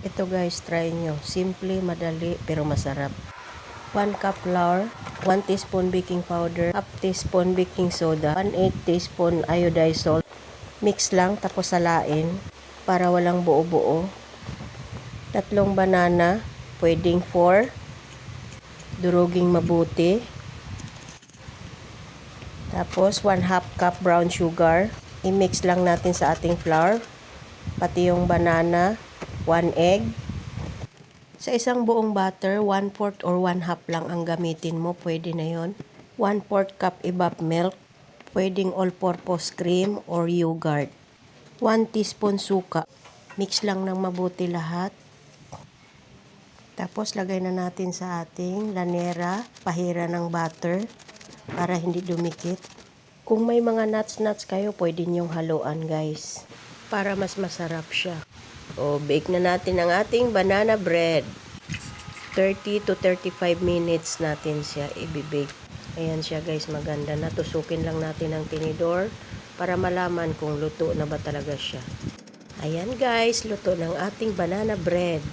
Ito guys, try nyo. Simple, madali, pero masarap. 1 cup flour, 1 teaspoon baking powder, half teaspoon baking soda, 1/8 teaspoon iodized salt. Mix lang, tapos salain para walang buo-buo. 3 banana, pwedeng 4. Duruging mabuti. Tapos 1/2 cup brown sugar. I-mix lang natin sa ating flour. Pati yung banana, 1 egg. Sa isang buong butter, 1/4 or 1/2 lang ang gamitin mo. Pwede na yon. 1/4 cup evap milk. Pwedeng all-purpose cream or yogurt. 1 teaspoon suka. Mix lang ng mabuti lahat. Tapos lagay na natin sa ating lanera, pahira ng butter para hindi dumikit. Kung may mga nuts kayo, pwede niyong haluan guys para mas masarap siya. O, bake na natin ang ating banana bread. 30 to 35 minutes natin siya i-bake. Ayan siya guys, maganda na. Tusukin lang natin ang tinidor para malaman kung luto na ba talaga siya. Ayan guys, luto ng ating banana bread.